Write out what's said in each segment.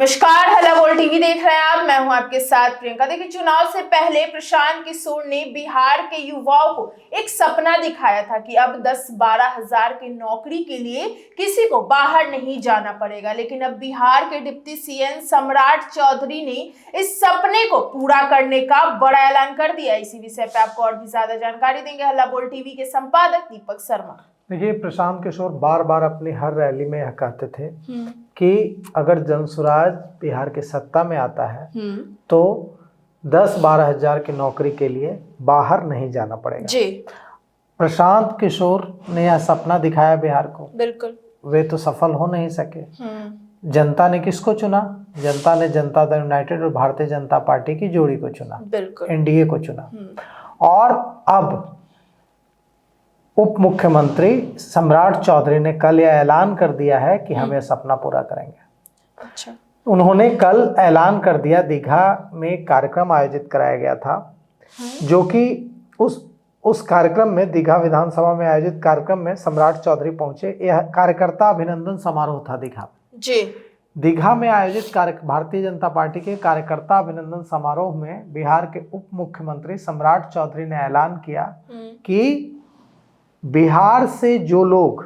नमस्कार, हल्ला बोल टीवी देख रहे हैं आप। मैं हूं आपके साथ प्रियंका। देखिए, चुनाव से पहले प्रशांत किशोर ने बिहार के युवाओं को एक सपना दिखाया था कि अब 10-12 हजार की नौकरी के लिए किसी को बाहर नहीं जाना पड़ेगा। लेकिन अब बिहार के डिप्टी सीएम सम्राट चौधरी ने इस सपने को पूरा करने का बड़ा ऐलान कर दिया। इसी विषय पे आपको और भी ज्यादा जानकारी देंगे हल्ला बोल टीवी के संपादक दीपक शर्मा। देखिए, प्रशांत किशोर बार बार अपनी हर रैली में यह कहते थे कि अगर जनसुराज बिहार के सत्ता में आता है तो 10-12 हजार की नौकरी के लिए बाहर नहीं जाना पड़ेगा जी। प्रशांत किशोर ने यह सपना दिखाया बिहार को। बिल्कुल, वे तो सफल हो नहीं सके। जनता ने किसको चुना? जनता ने जनता दल यूनाइटेड और भारतीय जनता पार्टी की जोड़ी को चुना, एनडीए को चुना। और अब उप मुख्यमंत्री सम्राट चौधरी ने कल यह ऐलान कर दिया है कि हम यह सपना पूरा करेंगे। अच्छा। उन्होंने कल ऐलान कर दिया, दीघा में एक कार्यक्रम आयोजित कराया गया था, जो कि उस कार्यक्रम में, दीघा विधानसभा में आयोजित कार्यक्रम में सम्राट चौधरी पहुंचे। यह कार्यकर्ता अभिनंदन समारोह था दीघा जी। दीघा में आयोजित भारतीय जनता पार्टी के कार्यकर्ता अभिनंदन समारोह में बिहार के उप मुख्यमंत्री सम्राट चौधरी ने ऐलान किया कि बिहार से जो लोग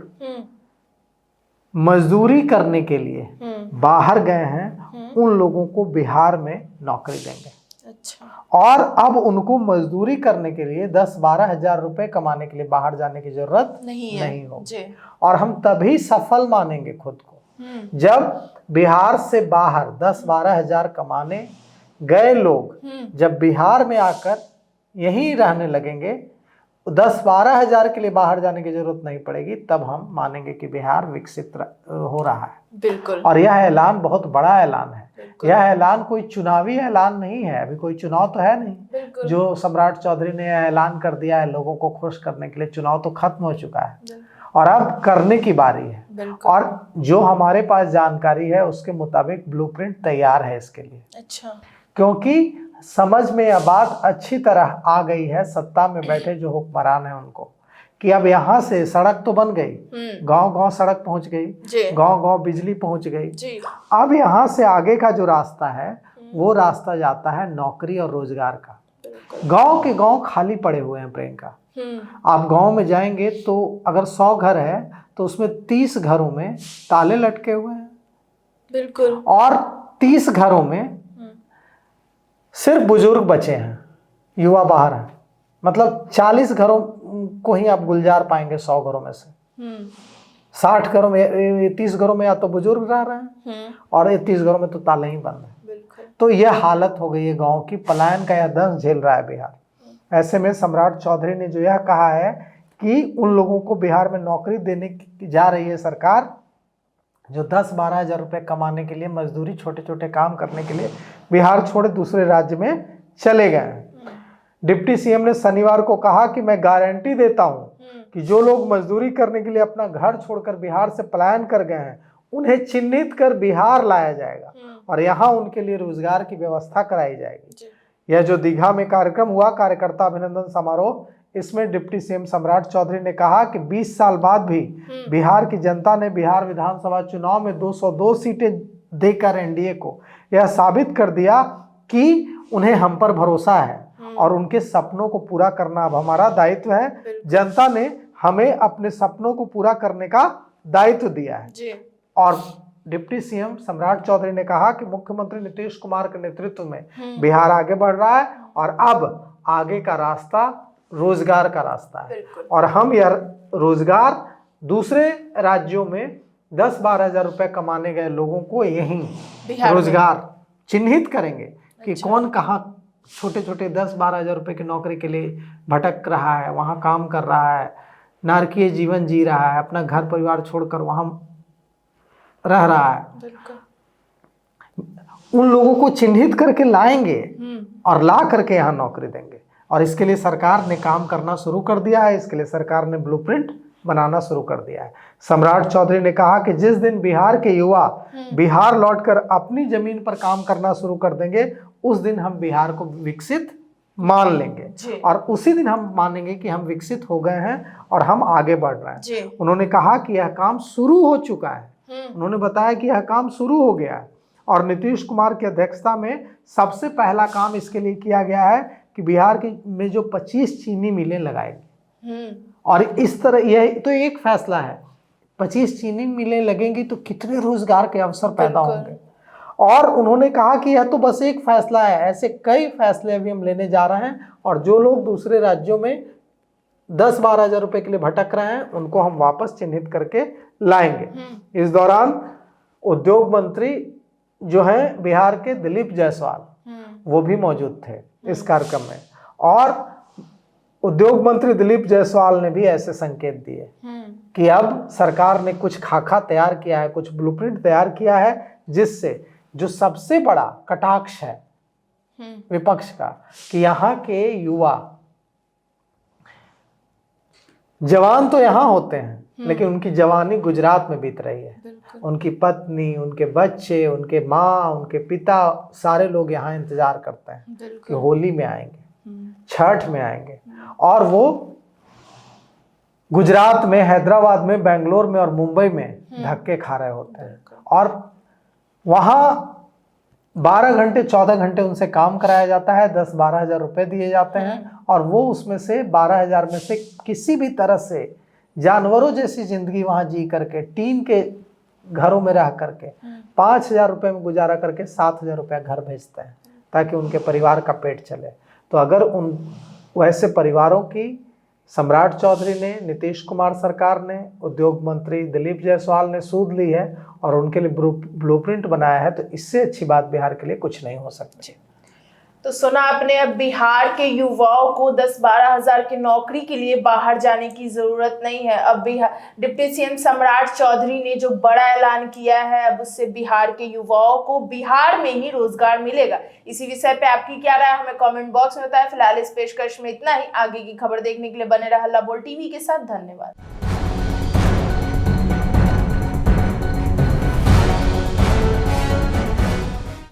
मजदूरी करने के लिए बाहर गए हैं उन लोगों को बिहार में नौकरी देंगे। अच्छा। और अब उनको मजदूरी करने के लिए 10-12 हजार रुपए कमाने के लिए बाहर जाने की जरूरत नहीं होगी। और हम तभी सफल मानेंगे खुद को जब बिहार से बाहर 10-12 हजार कमाने गए लोग जब बिहार में आकर यहीं रहने लगेंगे, 10-12 हजार के लिए बाहर जाने की जरूरत नहीं पड़ेगी, तब हम मानेंगे कि बिहार विकसित हो रहा है। बिल्कुल। और यह ऐलान बहुत बड़ा ऐलान है। यह ऐलान कोई चुनावी ऐलान नहीं है। अभी कोई चुनाव तो है नहीं जो सम्राट चौधरी ने ऐलान कर दिया है लोगों को खुश करने के लिए। चुनाव तो खत्म हो चुका है और अब करने की बारी है। और जो हमारे पास जानकारी है उसके मुताबिक ब्लूप्रिंट तैयार है इसके लिए। अच्छा। क्योंकि समझ में यह बात अच्छी तरह आ गई है सत्ता में बैठे जो हुक्मरान है उनको, कि अब यहाँ से सड़क तो बन गई, गांव-गांव सड़क पहुंच गई, गांव-गांव बिजली पहुंच गई। अब यहाँ से आगे का जो रास्ता है वो रास्ता जाता है नौकरी और रोजगार का। गांव के गांव खाली पड़े हुए हैं प्रियंका। आप गांव में जाएंगे तो अगर 100 घर है तो उसमें 30 घरों में ताले लटके हुए हैं। बिल्कुल। और 30 घरों में सिर्फ बुजुर्ग बचे हैं, युवा बाहर हैं। मतलब 40 घरों को ही आप गुलजार पाएंगे 100 घरों में से। 60 घरों में, 30 घरों में या तो बुजुर्ग रह रहे हैं और 30 घरों में तो ताले ही बंद हैं। तो यह हालत हो गई है गांव की। पलायन का यह दंश झेल रहा है बिहार। ऐसे में सम्राट चौधरी ने जो यह कहा है कि उन लोगों को बिहार में नौकरी देने की जा रही है सरकार जो 10-12 हजार रुपये कमाने के लिए, मजदूरी छोटे छोटे काम करने के लिए बिहार छोड़ दूसरे राज्य में चले गए हैं। डिप्टी सीएम ने शनिवार को कहा कि मैं गारंटी देता हूं कि जो लोग मजदूरी करने के लिए अपना घर छोड़कर बिहार से पलायन कर गए हैं उन्हें चिन्हित कर बिहार लाया जाएगा और यहाँ उनके लिए रोजगार की व्यवस्था कराई जाएगी। यह जो दीघा में कार्यक्रम हुआ, कार्यकर्ता अभिनंदन समारोह, इसमें डिप्टी सीएम सम्राट चौधरी ने कहा कि 20 साल बाद भी बिहार की जनता ने बिहार विधानसभा चुनाव में 202 सीटें देकर एनडीए को यह साबित कर दिया कि उन्हें हम पर भरोसा है और उनके सपनों को पूरा करना अब हमारा दायित्व है। जनता ने हमें अपने सपनों को पूरा करने का दायित्व दिया है। और डिप्टी सीएम सम्राट चौधरी ने कहा कि मुख्यमंत्री नीतीश कुमार के नेतृत्व में बिहार आगे बढ़ रहा है और अब आगे का रास्ता रोजगार का रास्ता है और हम यह रोजगार दूसरे राज्यों में 10-12 हजार रुपए कमाने गए लोगों को यहीं रोजगार चिन्हित करेंगे कि कौन कहाँ छोटे छोटे 10-12 हजार रुपए की नौकरी के लिए भटक रहा है, वहाँ काम कर रहा है, नारकीय जीवन जी रहा है, अपना घर परिवार छोड़कर वहाँ रह रहा है। उन लोगों को चिन्हित करके लाएंगे और ला करके यहाँ नौकरी देंगे। और इसके लिए सरकार ने काम करना शुरू कर दिया है। इसके लिए सरकार ने ब्लूप्रिंट बनाना शुरू कर दिया है। सम्राट चौधरी ने कहा कि जिस दिन बिहार के युवा बिहार लौटकर अपनी जमीन पर काम करना शुरू कर देंगे उस दिन हम बिहार को विकसित मान लेंगे और उसी दिन हम मानेंगे कि हम विकसित हो गए हैं और हम आगे बढ़ रहे हैं। उन्होंने कहा कि यह काम शुरू हो चुका है। उन्होंने बताया कि यह काम शुरू हो गया है और नीतीश कुमार की अध्यक्षता में सबसे पहला काम इसके लिए किया गया है कि बिहार की में जो 25 चीनी मिलें लगाएंगे। और इस तरह यह तो एक फैसला है, 25 चीनी मिलें लगेंगी तो कितने रोजगार के अवसर पैदा होंगे। और उन्होंने कहा कि यह तो बस एक फैसला है, ऐसे कई फैसले अभी हम लेने जा रहे हैं और जो लोग दूसरे राज्यों में 10-12 हजार रुपए के लिए भटक रहे हैं उनको हम वापस चिन्हित करके लाएंगे। इस दौरान उद्योग मंत्री जो हैं बिहार के दिलीप जायसवाल, वो भी मौजूद थे इस कार्यक्रम में। और उद्योग मंत्री दिलीप जायसवाल ने भी ऐसे संकेत दिए कि अब सरकार ने कुछ खाका तैयार किया है, कुछ ब्लूप्रिंट तैयार किया है, जिससे जो सबसे बड़ा कटाक्ष है विपक्ष का कि यहाँ के युवा जवान तो यहाँ होते हैं लेकिन उनकी जवानी गुजरात में बीत रही है। उनकी पत्नी, उनके बच्चे, उनके माँ, उनके पिता, सारे लोग यहाँ इंतजार करते हैं कि होली में आएंगे, छठ में आएंगे, और वो गुजरात में, हैदराबाद में, बेंगलोर में और मुंबई में धक्के खा रहे होते हैं। और वहाँ 12 घंटे 14 घंटे उनसे काम कराया जाता है, 10-12 हजार रुपए दिए जाते हैं और वो उसमें से 12 हजार में से किसी भी तरह से जानवरों जैसी जिंदगी वहां जी करके, टीन के घरों में रह करके 5,000 रुपए में गुजारा करके 7,000 रुपया घर भेजते हैं ताकि उनके परिवार का पेट चले। तो अगर उन वैसे परिवारों की सम्राट चौधरी ने, नीतीश कुमार सरकार ने, उद्योग मंत्री दिलीप जायसवाल ने सूद ली है और उनके लिए ब्लूप्रिंट बनाया है, तो इससे अच्छी बात बिहार के लिए कुछ नहीं हो सकती। तो सुना आपने, अब बिहार के युवाओं को 10-12 हजार की नौकरी के लिए बाहर जाने की जरूरत नहीं है। अब बिहार डिप्टी सीएम सम्राट चौधरी ने जो बड़ा ऐलान किया है, अब उससे बिहार के युवाओं को बिहार में ही रोजगार मिलेगा। इसी विषय पे आपकी क्या राय, हमें कमेंट बॉक्स में बताएं। फिलहाल इस पेशकश में इतना ही। आगे की खबर देखने के लिए बने रहा हल्ला बोल टीवी के साथ। धन्यवाद।